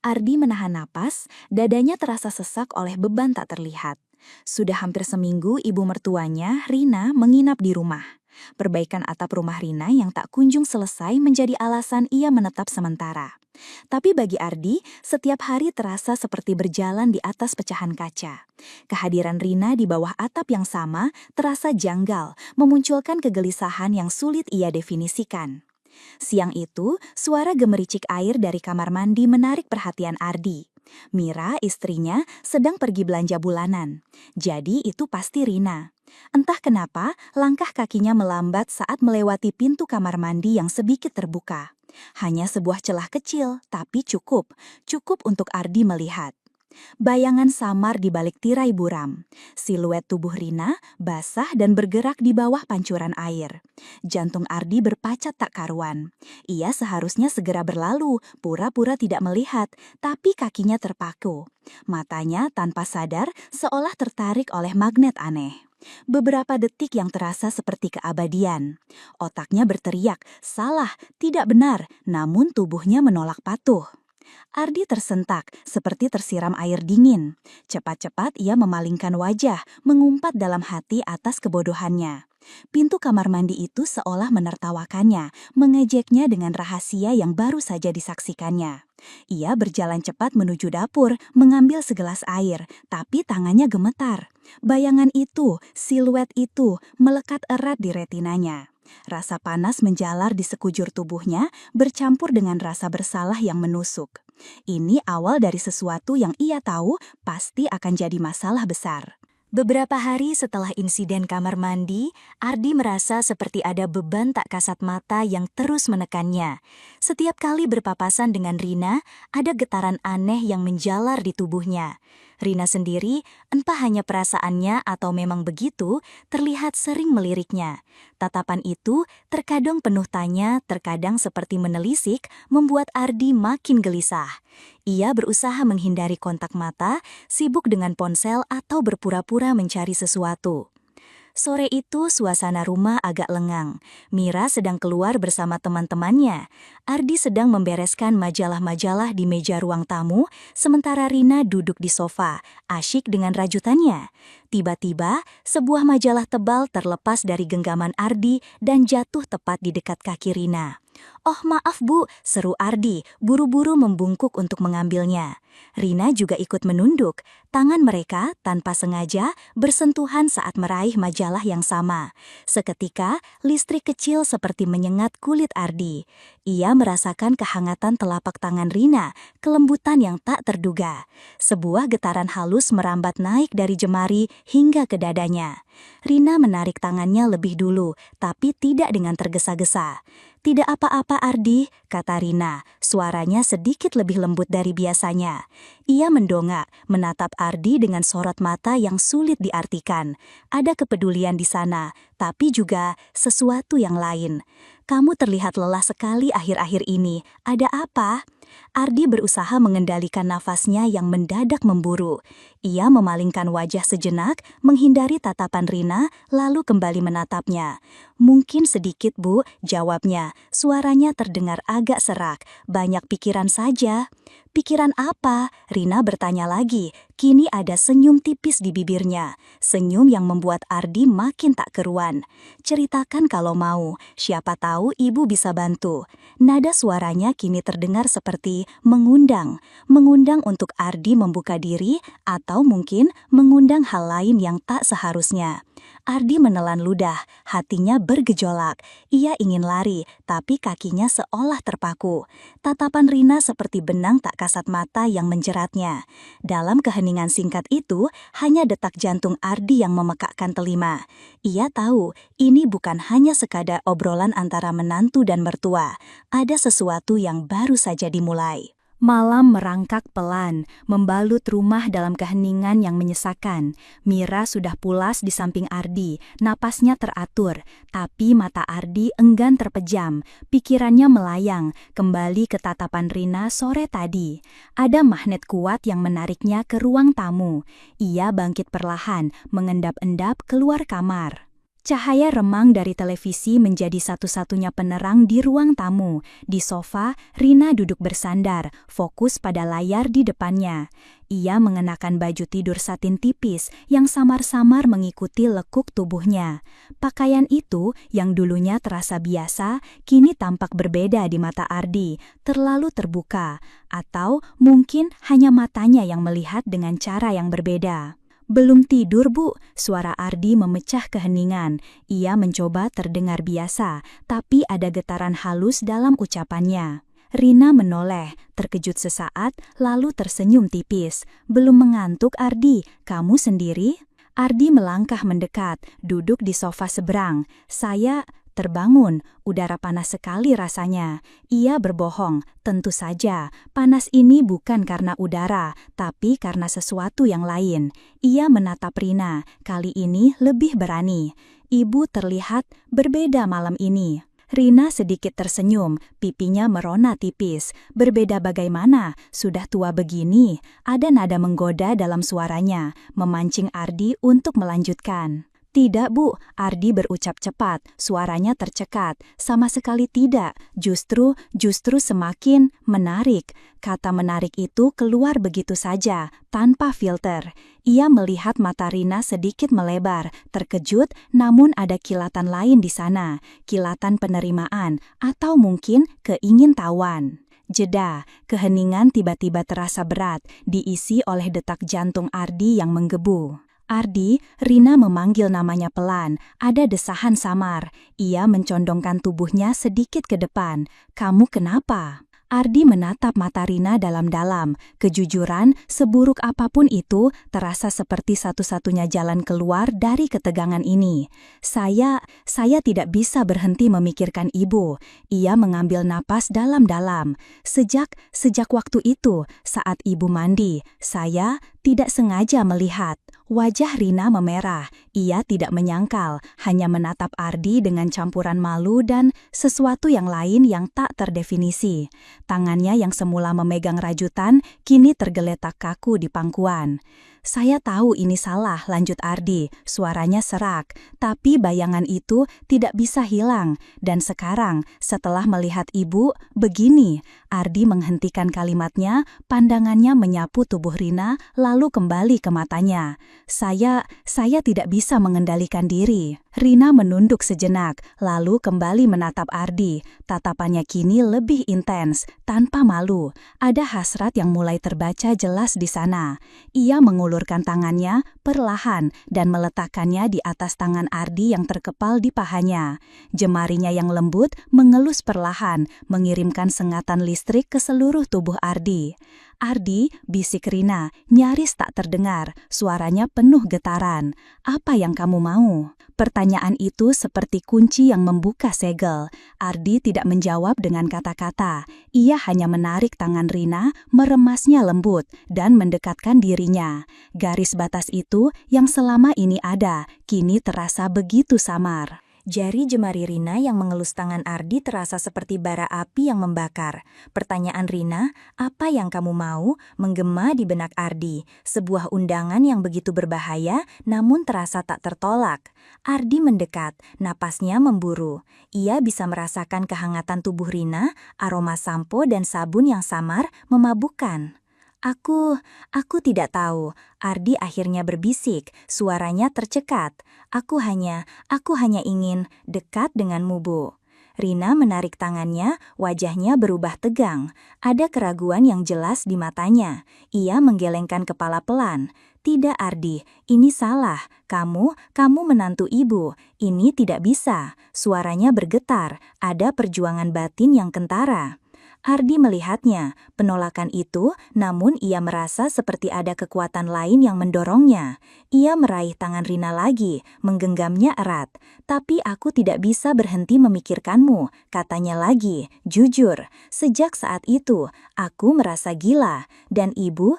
Ardi menahan napas, dadanya terasa sesak oleh beban tak terlihat. Sudah hampir seminggu ibu mertuanya, Rina, menginap di rumah. Perbaikan atap rumah Rina yang tak kunjung selesai menjadi alasan ia menetap sementara. Tapi bagi Ardi, setiap hari terasa seperti berjalan di atas pecahan kaca. Kehadiran Rina di bawah atap yang sama terasa janggal, memunculkan kegelisahan yang sulit ia definisikan. Siang itu, suara gemericik air dari kamar mandi menarik perhatian Ardi. Mira, istrinya, sedang pergi belanja bulanan. Jadi itu pasti Rina. Entah kenapa, langkah kakinya melambat saat melewati pintu kamar mandi yang sedikit terbuka. Hanya sebuah celah kecil, tapi cukup untuk Ardi melihat. Bayangan samar di balik tirai buram. Siluet tubuh Rina basah dan bergerak di bawah pancuran air. Jantung Ardi berpacat tak karuan. Ia seharusnya segera berlalu, pura-pura tidak melihat, tapi kakinya terpaku. Matanya tanpa sadar seolah tertarik oleh magnet aneh. Beberapa detik yang terasa seperti keabadian. Otaknya berteriak, salah, tidak benar, namun tubuhnya menolak patuh. Ardi tersentak, seperti tersiram air dingin. Cepat-cepat ia memalingkan wajah, mengumpat dalam hati atas kebodohannya. Pintu kamar mandi itu seolah menertawakannya, mengejeknya dengan rahasia yang baru saja disaksikannya. Ia berjalan cepat menuju dapur, mengambil segelas air, tapi tangannya gemetar. Bayangan itu, siluet itu, melekat erat di retinanya. Rasa panas menjalar di sekujur tubuhnya, bercampur dengan rasa bersalah yang menusuk. Ini awal dari sesuatu yang ia tahu pasti akan jadi masalah besar. Beberapa hari setelah insiden kamar mandi, Ardi merasa seperti ada beban tak kasat mata yang terus menekannya. Setiap kali berpapasan dengan Rina, ada getaran aneh yang menjalar di tubuhnya. Rina sendiri, entah hanya perasaannya atau memang begitu, terlihat sering meliriknya. Tatapan itu terkadang penuh tanya, terkadang seperti menelisik, membuat Ardi makin gelisah. Ia berusaha menghindari kontak mata, sibuk dengan ponsel atau berpura-pura mencari sesuatu. Sore itu suasana rumah agak lengang. Mira sedang keluar bersama teman-temannya. Ardi sedang membereskan majalah-majalah di meja ruang tamu, sementara Rina duduk di sofa, asyik dengan rajutannya. Tiba-tiba, sebuah majalah tebal terlepas dari genggaman Ardi dan jatuh tepat di dekat kaki Rina. "Oh maaf Bu," seru Ardi, buru-buru membungkuk untuk mengambilnya. Rina juga ikut menunduk. Tangan mereka, tanpa sengaja, bersentuhan saat meraih majalah yang sama. Seketika, listrik kecil seperti menyengat kulit Ardi. Ia merasakan kehangatan telapak tangan Rina, kelembutan yang tak terduga. Sebuah getaran halus merambat naik dari jemari hingga ke dadanya. Rina menarik tangannya lebih dulu, tapi tidak dengan tergesa-gesa. "Tidak apa-apa Ardi," kata Rina, suaranya sedikit lebih lembut dari biasanya. Ia mendongak, menatap Ardi dengan sorot mata yang sulit diartikan. Ada kepedulian di sana, tapi juga sesuatu yang lain. "Kamu terlihat lelah sekali akhir-akhir ini. Ada apa?" Ardi berusaha mengendalikan nafasnya yang mendadak memburu. Ia memalingkan wajah sejenak, menghindari tatapan Rina, lalu kembali menatapnya. "Mungkin sedikit Bu," jawabnya. Suaranya terdengar agak serak. "Banyak pikiran saja." "Pikiran apa?" Rina bertanya lagi. Kini ada senyum tipis di bibirnya. Senyum yang membuat Ardi makin tak keruan. "Ceritakan kalau mau. Siapa tahu ibu bisa bantu." Nada suaranya kini terdengar seperti mengundang. Mengundang untuk Ardi membuka diri atau mungkin mengundang hal lain yang tak seharusnya. Ardi menelan ludah, hatinya bergejolak. Ia ingin lari, tapi kakinya seolah terpaku. Tatapan Rina seperti benang tak kasat mata yang menjeratnya. Dalam keheningan singkat itu, hanya detak jantung Ardi yang memekakkan telinga. Ia tahu, ini bukan hanya sekadar obrolan antara menantu dan mertua. Ada sesuatu yang baru saja dimulai. Malam merangkak pelan, membalut rumah dalam keheningan yang menyesakan. Mira sudah pulas di samping Ardi, napasnya teratur, tapi mata Ardi enggan terpejam, pikirannya melayang, kembali ke tatapan Rina sore tadi. Ada magnet kuat yang menariknya ke ruang tamu. Ia bangkit perlahan, mengendap-endap keluar kamar. Cahaya remang dari televisi menjadi satu-satunya penerang di ruang tamu. Di sofa, Rina duduk bersandar, fokus pada layar di depannya. Ia mengenakan baju tidur satin tipis yang samar-samar mengikuti lekuk tubuhnya. Pakaian itu, yang dulunya terasa biasa, kini tampak berbeda di mata Ardi, terlalu terbuka. Atau mungkin hanya matanya yang melihat dengan cara yang berbeda. "Belum tidur, Bu," suara Ardi memecah keheningan. Ia mencoba terdengar biasa, tapi ada getaran halus dalam ucapannya. Rina menoleh, terkejut sesaat, lalu tersenyum tipis. "Belum mengantuk, Ardi? Kamu sendiri?" Ardi melangkah mendekat, duduk di sofa seberang. "Saya terbangun, udara panas sekali rasanya." Ia berbohong, tentu saja. Panas ini bukan karena udara, tapi karena sesuatu yang lain. Ia menatap Rina, kali ini lebih berani. "Ibu terlihat berbeda malam ini." Rina sedikit tersenyum, pipinya merona tipis. "Berbeda bagaimana? Sudah tua begini." Ada nada menggoda dalam suaranya, memancing Ardi untuk melanjutkan. "Tidak, Bu," Ardi berucap cepat, suaranya tercekat. "Sama sekali tidak, justru semakin menarik." Kata menarik itu keluar begitu saja, tanpa filter. Ia melihat mata Rina sedikit melebar, terkejut, namun ada kilatan lain di sana, kilatan penerimaan, atau mungkin keingintahuan. Jeda, keheningan tiba-tiba terasa berat, diisi oleh detak jantung Ardi yang menggebu. "Ardi," Rina memanggil namanya pelan, ada desahan samar. Ia mencondongkan tubuhnya sedikit ke depan. "Kamu kenapa?" Ardi menatap mata Rina dalam-dalam. Kejujuran, seburuk apapun itu, terasa seperti satu-satunya jalan keluar dari ketegangan ini. Saya tidak bisa berhenti memikirkan ibu." Ia mengambil napas dalam-dalam. Sejak waktu itu, saat ibu mandi, saya tidak sengaja melihat." Wajah Rina memerah. Ia tidak menyangkal, hanya menatap Ardi dengan campuran malu dan sesuatu yang lain yang tak terdefinisi. Tangannya yang semula memegang rajutan, kini tergeletak kaku di pangkuan. "Saya tahu ini salah," lanjut Ardi, suaranya serak. "Tapi bayangan itu tidak bisa hilang. Dan sekarang, setelah melihat ibu, begini." Ardi menghentikan kalimatnya, pandangannya menyapu tubuh Rina, lalu kembali ke matanya. Saya tidak bisa mengendalikan diri." Rina menunduk sejenak, lalu kembali menatap Ardi. Tatapannya kini lebih intens, tanpa malu. Ada hasrat yang mulai terbaca jelas di sana. Ia mengulurkan tangannya perlahan dan meletakkannya di atas tangan Ardi yang terkepal di pahanya. Jemarinya yang lembut mengelus perlahan, mengirimkan sengatan listrik ke seluruh tubuh Ardi. "Ardi," bisik Rina, nyaris tak terdengar, suaranya penuh getaran. "Apa yang kamu mau?" Pertanyaan itu seperti kunci yang membuka segel. Ardi tidak menjawab dengan kata-kata. Ia hanya menarik tangan Rina, meremasnya lembut, dan mendekatkan dirinya. Garis batas itu yang selama ini ada, kini terasa begitu samar. Jari jemari Rina yang mengelus tangan Ardi terasa seperti bara api yang membakar. Pertanyaan Rina, "Apa yang kamu mau?" menggema di benak Ardi. Sebuah undangan yang begitu berbahaya, namun terasa tak tertolak. Ardi mendekat, napasnya memburu. Ia bisa merasakan kehangatan tubuh Rina, aroma sampo dan sabun yang samar, memabukkan. Aku tidak tahu." Ardi akhirnya berbisik, suaranya tercekat. Aku hanya ingin dekat denganmu, Bu." Rina menarik tangannya, wajahnya berubah tegang. Ada keraguan yang jelas di matanya. Ia menggelengkan kepala pelan. "Tidak, Ardi, ini salah. Kamu menantu ibu. Ini tidak bisa." Suaranya bergetar, ada perjuangan batin yang kentara. Ardi melihatnya, penolakan itu, namun ia merasa seperti ada kekuatan lain yang mendorongnya. Ia meraih tangan Rina lagi, menggenggamnya erat. "Tapi aku tidak bisa berhenti memikirkanmu," katanya lagi, jujur. "Sejak saat itu, aku merasa gila. Dan ibu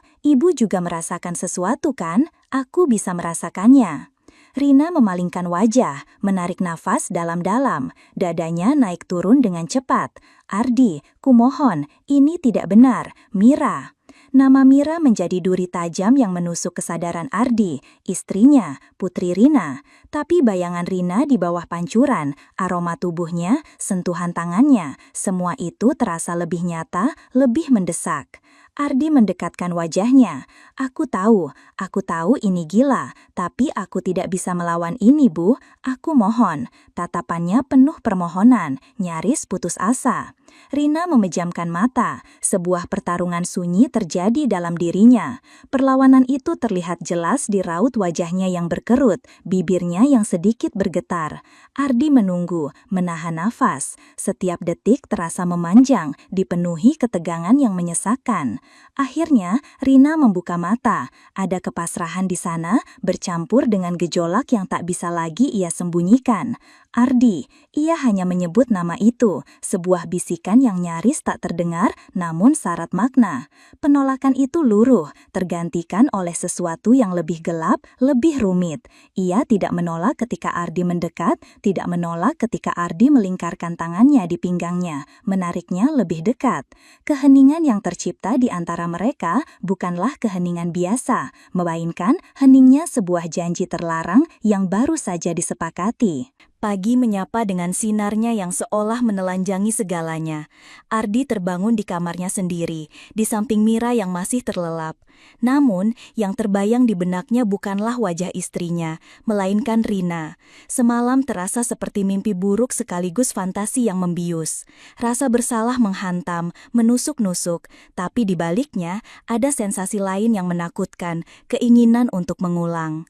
juga merasakan sesuatu kan? Aku bisa merasakannya." Rina memalingkan wajah, menarik nafas dalam-dalam. Dadanya naik turun dengan cepat. "Ardi, kumohon, ini tidak benar. Mira." Nama Mira menjadi duri tajam yang menusuk kesadaran Ardi, istrinya, Putri Rina. Tapi bayangan Rina di bawah pancuran, aroma tubuhnya, sentuhan tangannya, semua itu terasa lebih nyata, lebih mendesak. Ardi mendekatkan wajahnya. Aku tahu ini gila, tapi aku tidak bisa melawan ini, Bu. Aku mohon. Tatapannya penuh permohonan, nyaris putus asa. Rina memejamkan mata. Sebuah pertarungan sunyi terjadi dalam dirinya. Perlawanan itu terlihat jelas di raut wajahnya yang berkerut, bibirnya yang sedikit bergetar. Ardi menunggu, menahan nafas. Setiap detik terasa memanjang, dipenuhi ketegangan yang menyesakkan. Akhirnya, Rina membuka mata. Ada kepasrahan di sana, bercampur dengan gejolak yang tak bisa lagi ia sembunyikan. Ardi, ia hanya menyebut nama itu, sebuah bisikan yang nyaris tak terdengar, namun syarat makna. Penolakan itu luruh, tergantikan oleh sesuatu yang lebih gelap, lebih rumit. Ia tidak menolak ketika Ardi mendekat, tidak menolak ketika Ardi melingkarkan tangannya di pinggangnya, menariknya lebih dekat. Keheningan yang tercipta di antara mereka bukanlah keheningan biasa, melainkan heningnya sebuah janji terlarang yang baru saja disepakati. Pagi menyapa dengan sinarnya yang seolah menelanjangi segalanya. Ardi terbangun di kamarnya sendiri, di samping Mira yang masih terlelap. Namun, yang terbayang di benaknya bukanlah wajah istrinya, melainkan Rina. Semalam terasa seperti mimpi buruk sekaligus fantasi yang membius. Rasa bersalah menghantam, menusuk-nusuk, tapi di baliknya ada sensasi lain yang menakutkan, keinginan untuk mengulang.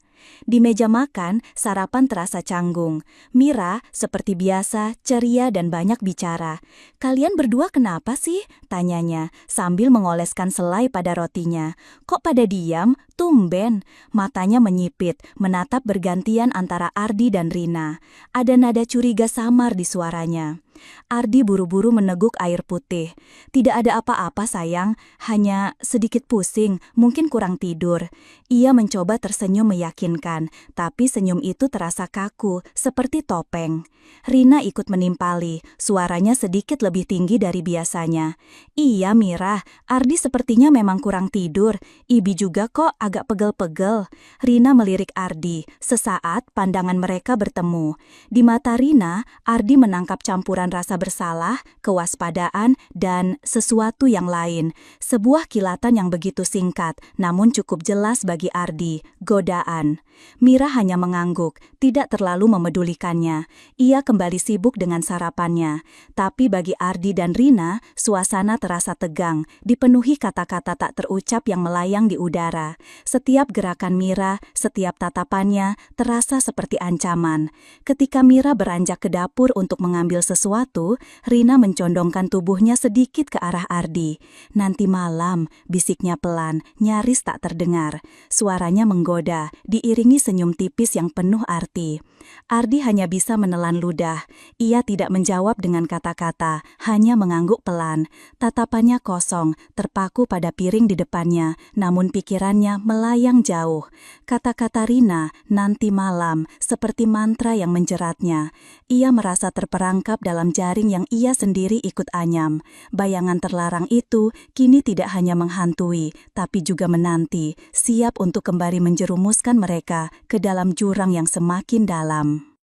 Di meja makan, sarapan terasa canggung. Mira, seperti biasa, ceria dan banyak bicara. "Kalian berdua kenapa sih?" tanyanya, sambil mengoleskan selai pada rotinya. "Kok pada diam? Tumben." Matanya menyipit, menatap bergantian antara Ardi dan Rina. Ada nada curiga samar di suaranya. Ardi buru-buru meneguk air putih. "Tidak ada apa-apa sayang, hanya sedikit pusing, mungkin kurang tidur." Ia mencoba tersenyum meyakinkan, tapi senyum itu terasa kaku, seperti topeng. Rina ikut menimpali, suaranya sedikit lebih tinggi dari biasanya. "Iya Mira, Ardi sepertinya memang kurang tidur, Ibi juga kok agak pegel-pegel." Rina melirik Ardi, sesaat pandangan mereka bertemu. Di mata Rina, Ardi menangkap campuran rasa bersalah, kewaspadaan, dan sesuatu yang lain. Sebuah kilatan yang begitu singkat, namun cukup jelas bagi Ardi, godaan. Mira hanya mengangguk, tidak terlalu memedulikannya. Ia kembali sibuk dengan sarapannya. Tapi bagi Ardi dan Rina, suasana terasa tegang, dipenuhi kata-kata tak terucap yang melayang di udara. Setiap gerakan Mira, setiap tatapannya, terasa seperti ancaman. Ketika Mira beranjak ke dapur untuk mengambil sesuatu, Rina mencondongkan tubuhnya sedikit ke arah Ardi. "Nanti malam," bisiknya pelan, nyaris tak terdengar. Suaranya menggoda, diiringi senyum tipis yang penuh arti. Ardi hanya bisa menelan ludah. Ia tidak menjawab dengan kata-kata, hanya mengangguk pelan. Tatapannya kosong, terpaku pada piring di depannya, namun pikirannya melayang jauh. Kata-kata Rina, "nanti malam," seperti mantra yang menjeratnya. Ia merasa terperangkap dalam jaring yang ia sendiri ikut anyam. Bayangan terlarang itu kini tidak hanya menghantui, tapi juga menanti, siap untuk kembali menjerumuskan mereka ke dalam jurang yang semakin dalam.